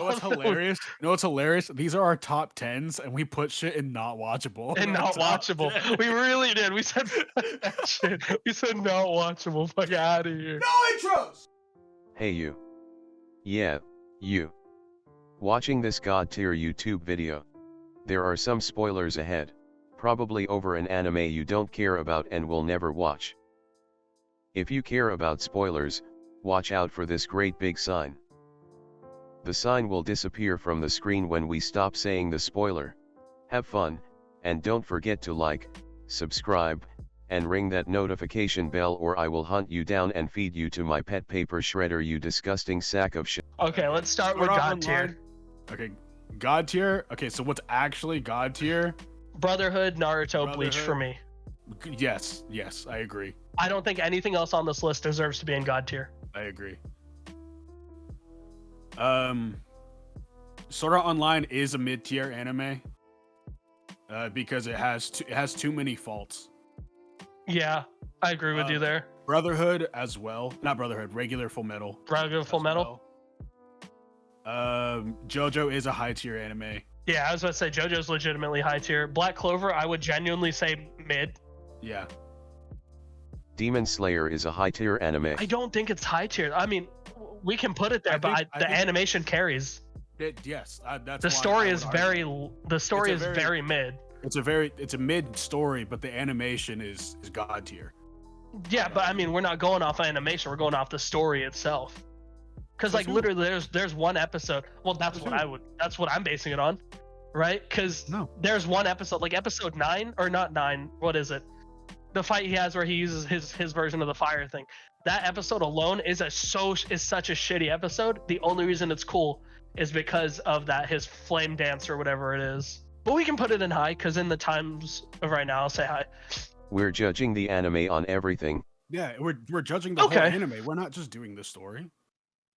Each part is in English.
know what's hilarious? You know what's hilarious? These are our top 10s, and we put shit in not watchable. And not watchable. 10. We really did. We said that shit. We said not watchable. Fuck out of here. No intros! Hey you. Yeah, you. Watching this god tier YouTube video. There are some spoilers ahead, probably over an anime you don't care about and will never watch. If you care about spoilers, watch out for this great big sign. The sign will disappear from the screen when we stop saying the spoiler. Have fun, and don't forget to like, subscribe, and ring that notification bell or I will hunt you down and feed you to my pet paper shredder, you disgusting sack of shit. Okay, let's start with god tier. Okay, god tier. Okay, so what's actually god tier? Brotherhood, Naruto, Bleach for me. Yes, I agree. I don't think anything else on this list deserves to be in god tier. I agree. Sword Art Online is a mid-tier anime because it has too many faults. Yeah, I agree with you there. Brotherhood as well. Not Brotherhood, regular Full Metal. Regular Full Metal. JoJo is a high-tier anime. Yeah, I was about to say JoJo's legitimately high tier. Black Clover, I would genuinely say mid. Yeah. Demon Slayer is a high tier anime. I don't think it's high tier. I mean, we can put it there, but the animation carries. Yes, that's the story is very mid. It's a mid story, but the animation is god tier. Yeah, but I mean, we're not going off animation. We're going off the story itself. Because like literally, there's one episode. Well, that's what I'm basing it on, right? Because there's one episode, like episode 9 or not 9. What is it? The fight he has where he uses his version of the fire thing. That episode alone is such a shitty episode. The only reason it's cool is because of his flame dance or whatever it is. But we can put it in high because in the times of right now, I'll say high. We're judging the anime on everything. Yeah, we're judging the whole anime. We're not just doing the story.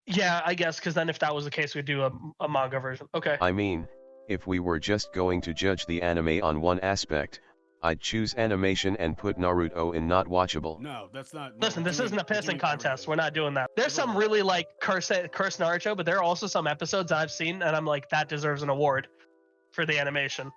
Yeah, I guess, because then if that was the case, we'd do a manga version. Okay. I mean, if we were just going to judge the anime on one aspect, I'd choose animation and put Naruto in not watchable. No, that's not. Listen, this isn't a pissing contest. We're not doing that. There's some really like curse Naruto, but there are also some episodes I've seen, and I'm like, that deserves an award for the animation.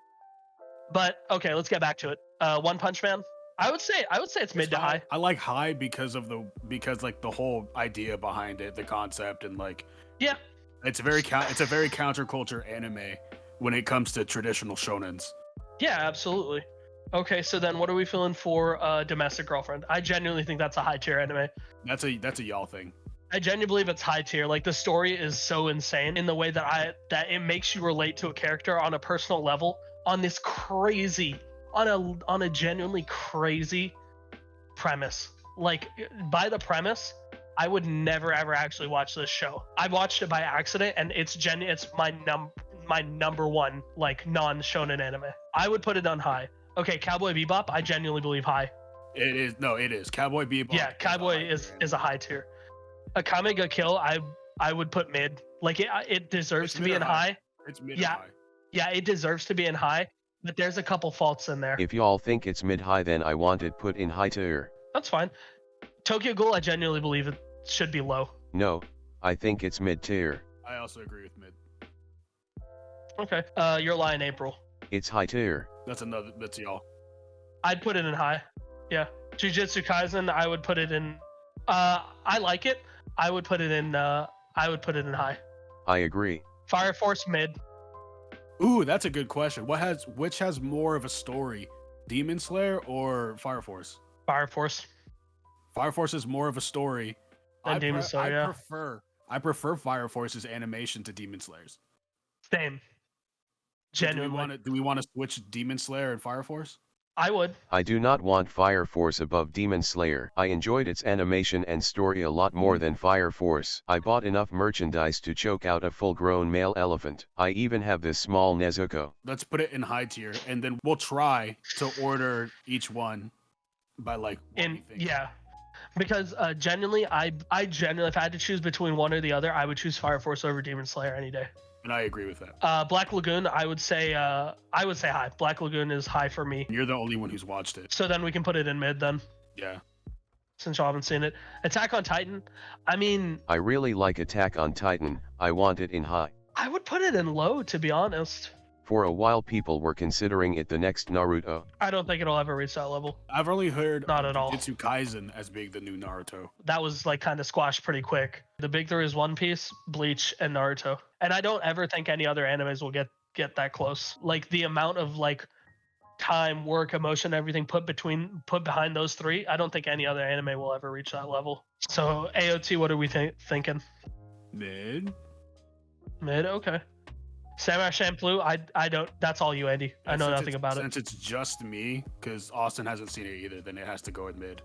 But okay, let's get back to it. One Punch Man. I would say it's mid to high. I like high because like the whole idea behind it, the concept, and like it's a very counterculture anime when it comes to traditional shonens. Yeah, absolutely. Okay, so then what are we feeling for Domestic Girlfriend? I genuinely think that's a high tier anime. That's a y'all thing. I genuinely believe it's high tier. Like the story is so insane in the way that it makes you relate to a character on a personal level on this crazy. On a genuinely crazy premise. Like by the premise, I would never ever actually watch this show. I watched it by accident, and it's my number one like non-shonen anime. I would put it on high. Okay, Cowboy Bebop, I genuinely believe high. It is. Cowboy Bebop. Yeah, Cowboy is a high tier. Akame ga Kill, I would put mid. Like it deserves to be in high. It's mid. Yeah, high. Yeah, it deserves to be in high. But there's a couple faults in there. If y'all think it's mid-high, then I want it put in high tier. That's fine. Tokyo Ghoul, I genuinely believe it should be low. No, I think it's mid-tier. I also agree with mid. Okay. Your Lie in April. It's high tier. That's y'all. I'd put it in high. Yeah. Jujutsu Kaisen, I would put it in. I like it. I would put it in. I would put it in high. I agree. Fire Force mid. Ooh, that's a good question. Which has more of a story, Demon Slayer or Fire Force? Fire Force. Fire Force is more of a story. Demon Slayer. I prefer Fire Force's animation to Demon Slayer's. Same. Genuinely. Do we want to switch Demon Slayer and Fire Force? I would. I do not want Fire Force above Demon Slayer. I enjoyed its animation and story a lot more than Fire Force. I bought enough merchandise to choke out a full-grown male elephant. I even have this small Nezuko. Let's put it in high tier, and then we'll try to order each one by like yeah. Because genuinely, I genuinely, if I had to choose between one or the other, I would choose Fire Force over Demon Slayer any day. And I agree with that. Black Lagoon, I would say high. Black Lagoon is high for me. You're the only one who's watched it. So then we can put it in mid then. Yeah. Since y'all haven't seen it. Attack on Titan, I mean... I really like Attack on Titan. I want it in high. I would put it in low, to be honest. For a while people were considering it the next Naruto. I don't think it'll ever reach that level. I've only heard not at all Jujutsu Kaisen as being the new Naruto. That was like kind of squashed pretty quick. The big three is One Piece, Bleach, and Naruto. And I don't ever think any other animes will get that close. Like the amount of like time, work, emotion, everything put behind those three, I don't think any other anime will ever reach that level. So AOT, what are we thinking? Mid, okay. Samurai Champloo, I don't. That's all you, Andy. I know nothing about it. Since it's just me, because Austin hasn't seen it either, then it has to go in mid.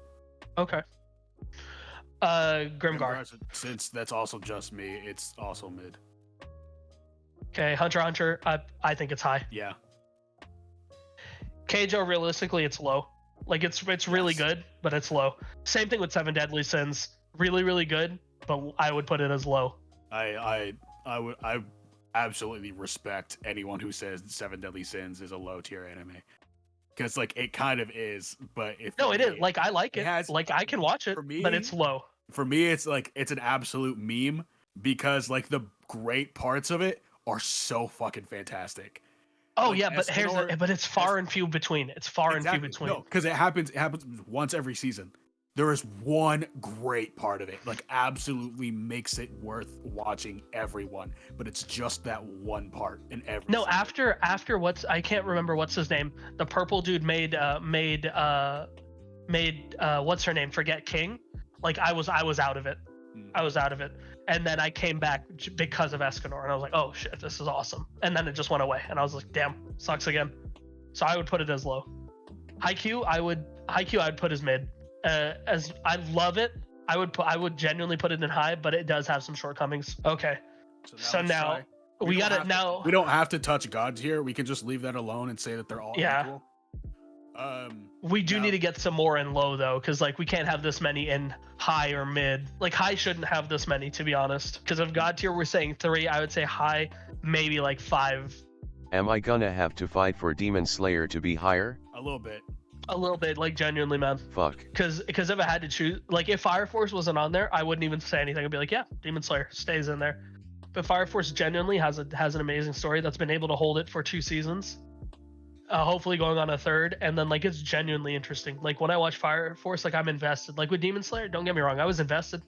Okay. Grimgar. Since that's also just me, it's also mid. Okay, Hunter x Hunter, I think it's high. Yeah. Keijo, realistically, it's low. Like it's really good, but it's low. Same thing with Seven Deadly Sins. Really, really good, but I would put it as low. I absolutely respect anyone who says Seven Deadly Sins is a low tier anime, because like it kind of is, but if no, it is. Like I like it. Has, like I can watch it, but it's low. For me, it's like it's an absolute meme because like the great parts of it are so fucking fantastic. Oh like, yeah, but it's far and few between. It's far and few between. No, because it happens once every season. There is one great part of it, like absolutely makes it worth watching everyone, but it's just that one part in every No, season. after what's I can't remember what's his name. The purple dude made what's her name? Forget King. Like I was out of it. I was out of it. And then I came back because of Escanor, and I was like, oh shit, this is awesome. And then it just went away, and I was like, damn, sucks again. So I would put it as low. Haikyuu, I would put as mid. As I love it, I would genuinely put it in high, but it does have some shortcomings. Okay, so now we got it. Now we don't have to touch gods here. We can just leave that alone and say that they're all equal. We do need to get some more in low though, because like we can't have this many in high or mid. Like high shouldn't have this many, to be honest. Because of god tier we're saying 3, I would say high maybe like 5. Am I gonna have to fight for Demon Slayer to be higher? A little bit. A little bit, like genuinely, man. Fuck. Because if I had to choose, like if Fire Force wasn't on there, I wouldn't even say anything. I'd be like, yeah, Demon Slayer stays in there. But Fire Force genuinely has an amazing story that's been able to hold it for 2 seasons. Hopefully going on a 3rd, and then like it's genuinely interesting. Like when I watch Fire Force, like I'm invested. Like with Demon Slayer, don't get me wrong, I was invested,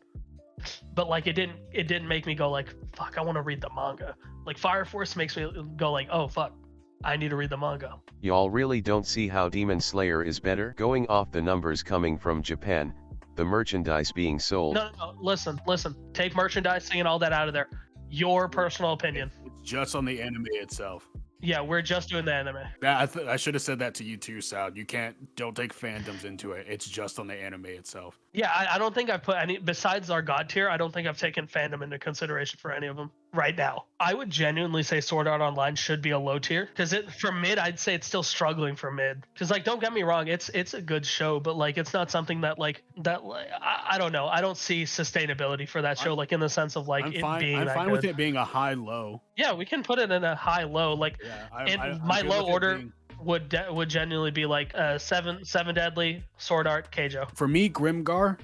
but like it didn't make me go like, fuck, I want to read the manga. Like Fire Force makes me go like, oh fuck, I need to read the manga. Y'all really don't see how Demon Slayer is better? Going off the numbers coming from Japan, the merchandise being sold. No, listen, take merchandising and all that out of there. Your personal opinion. It's just on the anime itself. Yeah, we're just doing the anime. I should have said that to you too, Sal. Don't take fandoms into it. It's just on the anime itself. Yeah, I don't think I've put any, besides our god tier, I don't think I've taken fandom into consideration for any of them right now. I would genuinely say Sword Art Online should be a low tier, because for mid, I'd say it's still struggling for mid. Because like, don't get me wrong, it's a good show, but like, it's not something that I don't know. I don't see sustainability for that show, like in the sense of like I'm fine with it being a high low. Yeah, we can put it in a high low. Like, yeah, my low order would genuinely be like seven Deadly, Sword Art, Keijo. For me, Grimgar,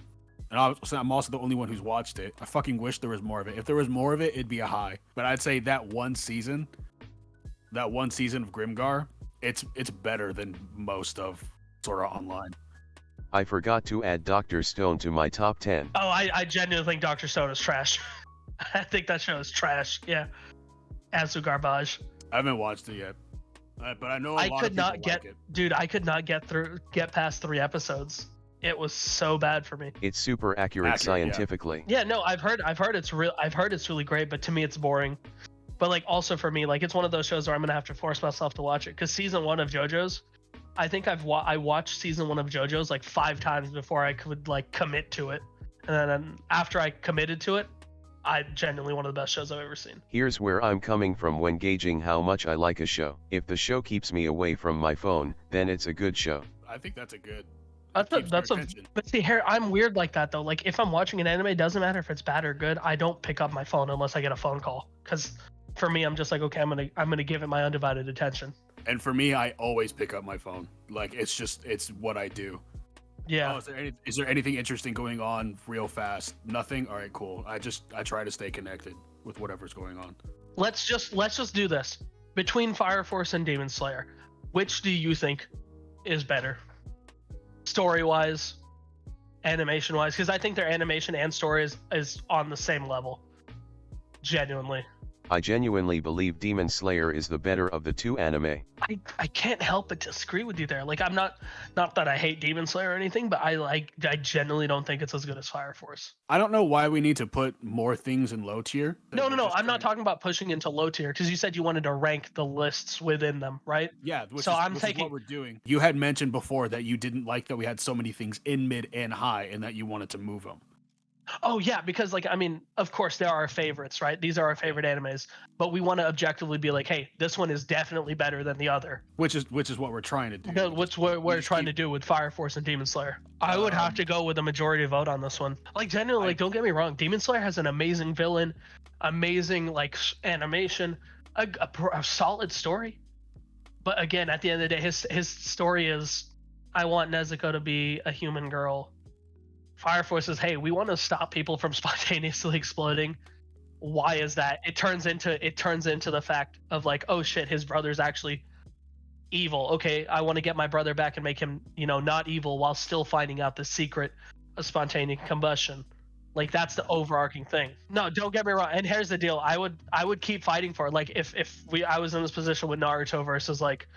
and I'm also the only one who's watched it. I fucking wish there was more of it. If there was more of it, it'd be a high. But I'd say that one season of Grimgar, it's better than most of Sword Art Online. I forgot to add Dr. Stone to my top 10. Oh, I genuinely think Dr. Stone is trash. I think that show is trash. Yeah, absolute garbage. I haven't watched it yet, but I know a lot of people like it. Dude, I could not get past 3 episodes. It was so bad for me. It's super accurate scientifically. Yeah, no, I've heard it's really great, but to me it's boring. But like also for me, like it's one of those shows where I'm gonna have to force myself to watch it, because season 1 of JoJo's, I think I watched season 1 of JoJo's like 5 times before I could like commit to it, and then after I committed to it, I genuinely one of the best shows I've ever seen. Here's where I'm coming from when gauging how much I like a show. If the show keeps me away from my phone, then it's a good show. I think that's a good. But see, here I'm weird like that though. Like if I'm watching an anime, it doesn't matter if it's bad or good. I don't pick up my phone unless I get a phone call, because for me, I'm just like, okay, I'm gonna give it my undivided attention. And for me, I always pick up my phone. Like it's what I do. Yeah. Oh, is there anything interesting going on real fast? Nothing? All right, cool. I try to stay connected with whatever's going on. Let's just do this. Between Fire Force and Demon Slayer, which do you think is better? Story-wise, animation-wise? Because I think their animation and story is on the same level. Genuinely. I genuinely believe Demon Slayer is the better of the two anime. I can't help but disagree with you there. Like, I'm not that I hate Demon Slayer or anything, but I genuinely don't think it's as good as Fire Force. I don't know why we need to put more things in low tier. No. I'm not talking about pushing into low tier, because you said you wanted to rank the lists within them, right? Yeah, which is what we're doing. You had mentioned before that you didn't like that we had so many things in mid and high, and that you wanted to move them. Oh yeah, because like, I mean, of course there are our favorites, right? These are our favorite animes, but we want to objectively be like, hey, this one is definitely better than the other. Which is what we're trying to do. What's what we're trying to do with Fire Force and Demon Slayer. I would have to go with a majority vote on this one. Like, genuinely, like, don't get me wrong, Demon Slayer has an amazing villain, amazing like animation, a solid story. But again, at the end of the day, his story is, I want Nezuko to be a human girl. Fire Force says, hey, we want to stop people from spontaneously exploding. Why is that? It turns into the fact of like, oh shit, his brother's actually evil. Okay, I want to get my brother back and make him, not evil, while still finding out the secret of spontaneous combustion. Like, that's the overarching thing. No, don't get me wrong. And here's the deal. I would keep fighting for it. Like, if I was in this position with Naruto versus like,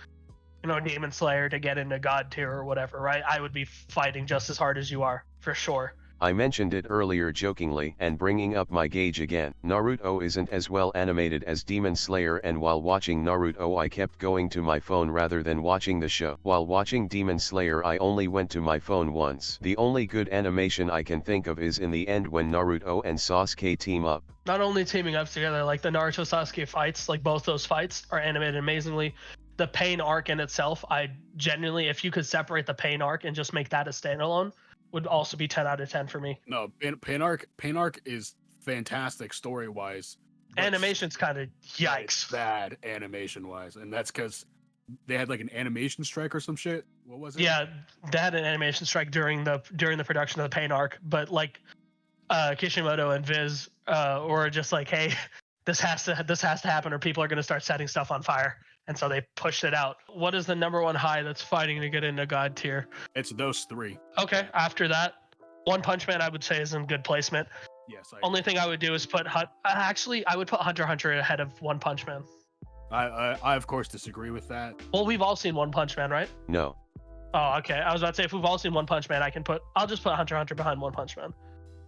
Demon Slayer to get into God tier or whatever, right? I would be fighting just as hard as you are, for sure. I mentioned it earlier jokingly, and bringing up my gauge again. Naruto isn't as well animated as Demon Slayer, and while watching Naruto I kept going to my phone rather than watching the show. While watching Demon Slayer I only went to my phone once. The only good animation I can think of is in the end when Naruto and Sasuke team up. Not only teaming up together, like the Naruto Sasuke fights, like both those fights are animated amazingly. The Pain arc in itself, I genuinely, if you could separate the Pain arc and just make that a standalone, would also be 10 out of 10 for me. No, Pain arc is fantastic story wise. Animation's kind of yikes. Bad animation wise, and that's because they had like an animation strike or some shit. What was it? Yeah, they had an animation strike during the production of the Pain arc, but like Kishimoto and Viz were just like, hey, this has to happen, or people are going to start setting stuff on fire. And so they pushed it out. What is the number one high that's fighting to get into God tier? It's those three. Okay, after that, One Punch Man I would say is in good placement. Yes. Only thing I would do is put I would put Hunter x Hunter ahead of One Punch Man. I of course disagree with that. Well, we've all seen One Punch Man, right? No. Oh, okay. I was about to say, if we've all seen One Punch Man, I'll just put Hunter x Hunter behind One Punch Man.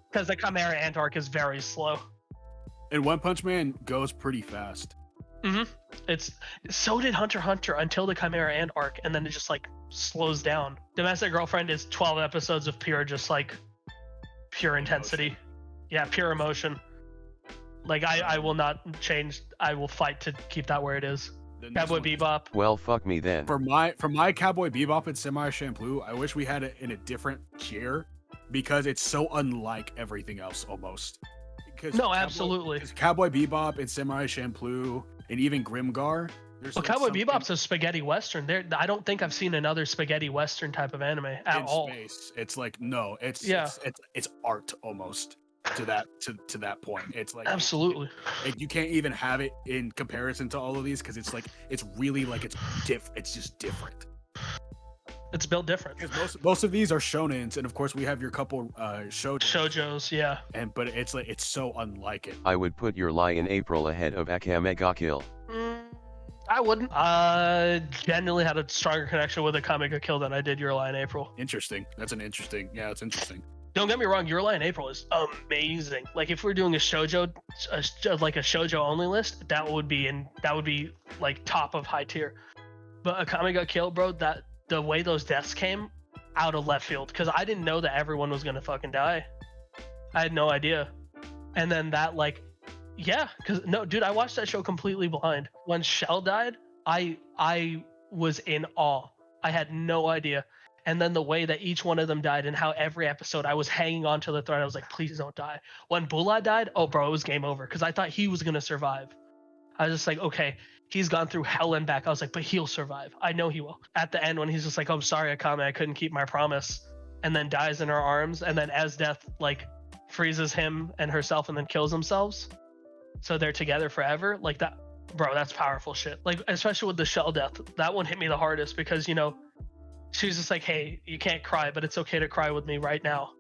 Because the Chimera Ant arc is very slow. And One Punch Man goes pretty fast. So did Hunter x Hunter until the Chimera Ant arc, and then it just like slows down. Domestic Girlfriend is 12 episodes of pure intensity. Yeah, pure emotion. Like, I will not change. I will fight to keep that where it is. Cowboy Bebop. Well, fuck me then. For my Cowboy Bebop and Samurai Champloo, I wish we had it in a different tier, because it's so unlike everything else almost. Absolutely. Because Cowboy Bebop and Samurai Champloo and even Grimgar. Well, Cowboy Bebop's a spaghetti western. I don't think I've seen another spaghetti western type of anime at all. Space. It's like, no, it's art almost to that point. It's like, absolutely. You can't even have it in comparison to all of these, because it's like, it's really like, it's just different. It's built different. Because most of these are shonens, and of course we have your couple shoujos, yeah. But it's like, it's so unlike it. I would put Your Lie in April ahead of Akame ga Kill. I wouldn't. Genuinely had a stronger connection with Akame ga Kill than I did Your Lie in April. Interesting. That's interesting. Don't get me wrong, Your Lie in April is amazing. Like, if we're doing a shoujo only list, that would be like top of high tier. But Akame ga Kill, bro, the way those deaths came out of left field, because I didn't know that everyone was gonna fucking die. I had no idea. And then that, like, yeah, because no, dude, I watched that show completely blind. When Shell died, I was in awe. I had no idea. And then the way that each one of them died, and how every episode I was hanging on to the thread. I was like, please don't die. When Bula died, oh bro, it was game over, because I thought he was gonna survive. I was just like, okay, he's gone through hell and back. I was like, but he'll survive. I know he will. At the end, when he's just like, oh, I'm sorry, Akame, I couldn't keep my promise, and then dies in her arms, and then as death like freezes him and herself and then kills themselves. so they're together forever. Like that, bro, that's powerful shit. Like especially with the Shell death, that one hit me the hardest because she was just like, hey, you can't cry, but it's okay to cry with me right now.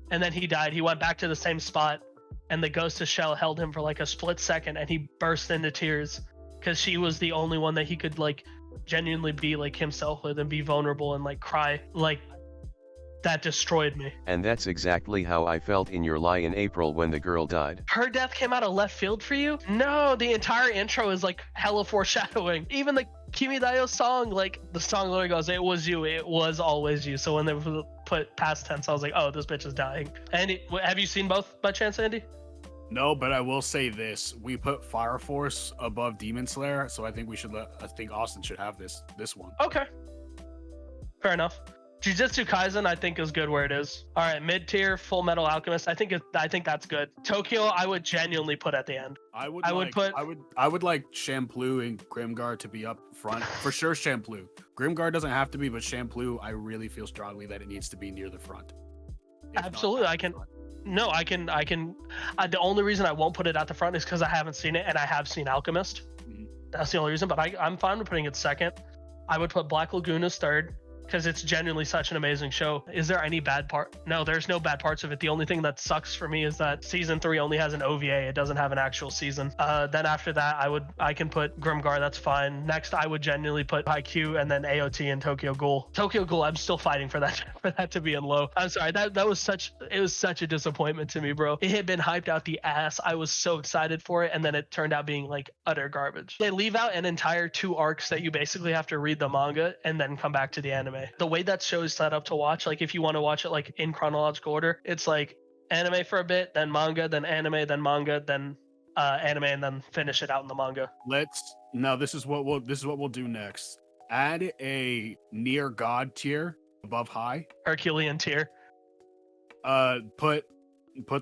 And then he died. He went back to the same spot, and the ghost of Shell held him for like a split second, and he burst into tears because she was the only one that he could like genuinely be like himself with and be vulnerable and like cry. Like that destroyed me. And that's exactly how I felt in Your Lie in April when the girl died. Her death came out of left field for you? No, the entire intro is like hella foreshadowing. Even the Kimi Dayo song, like the song literally goes, it was you, it was always you. So when they put past tense, I was like, oh, this bitch is dying. Andy, have you seen both by chance, Andy? No, but I will say this: we put Fire Force above Demon Slayer, so I think I think Austin should have this one. Okay, fair enough. Jujutsu Kaisen, I think, is good where it is. All right, mid tier, Full Metal Alchemist. I think that's good. Tokyo, I would genuinely put at the end. I would like Champloo and Grimgar to be up front for sure. Champloo, Grimgar doesn't have to be, but Champloo, I really feel strongly that it needs to be near the front. Absolutely, I can. No, I can. The only reason I won't put it at the front is because I haven't seen it, and I have seen Alchemist. Mm-hmm. That's the only reason. But I'm fine with putting it second. I would put Black Lagoon as third, because it's genuinely such an amazing show. Is there any bad part? No, there's no bad parts of it. The only thing that sucks for me is that season 3 only has an OVA. It doesn't have an actual season. Then after that, I can put Grimgar. That's fine. Next, I would genuinely put Haikyuu and then AOT and Tokyo Ghoul. Tokyo Ghoul, I'm still fighting for that to be in low. I'm sorry. That was such a disappointment to me, bro. It had been hyped out the ass. I was so excited for it, and then it turned out being like utter garbage. They leave out an entire 2 arcs that you basically have to read the manga and then come back to the anime. The way that show is set up to watch, like if you want to watch it like in chronological order, it's like anime for a bit, then manga, then anime, then manga, then anime, and then finish it out in the manga. This is what we'll do next. Add a near god tier above high. Herculean tier. Put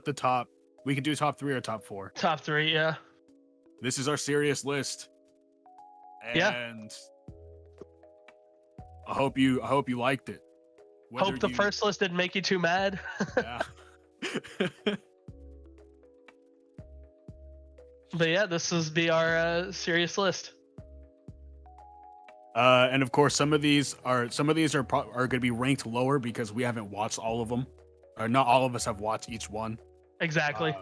the top. We can do top 3 or top 4. Top 3, yeah. This is our serious list. And yeah. I hope you liked it. Hope the first list didn't make you too mad. Yeah. But yeah, this is our serious list. And of course, some of these are going to be ranked lower because we haven't watched all of them, or not all of us have watched each one. Exactly.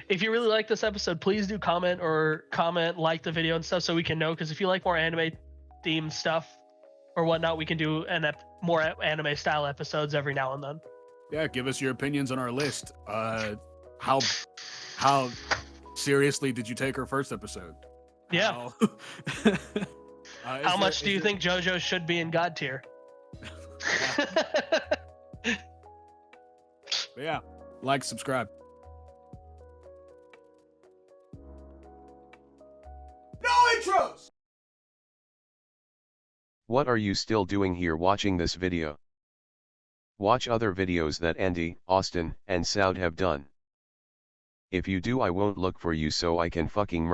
If you really like this episode, please do comment, like the video and stuff, so we can know. Because if you like more anime themed stuff or whatnot, we can do more anime style episodes every now and then. Yeah, give us your opinions on our list. How seriously did you take our first episode? Yeah. How much do you think JoJo should be in God tier? Yeah, like, subscribe. No intros! What are you still doing here watching this video? Watch other videos that Andy, Austin, and Saud have done. If you do, I won't look for you, so I can fucking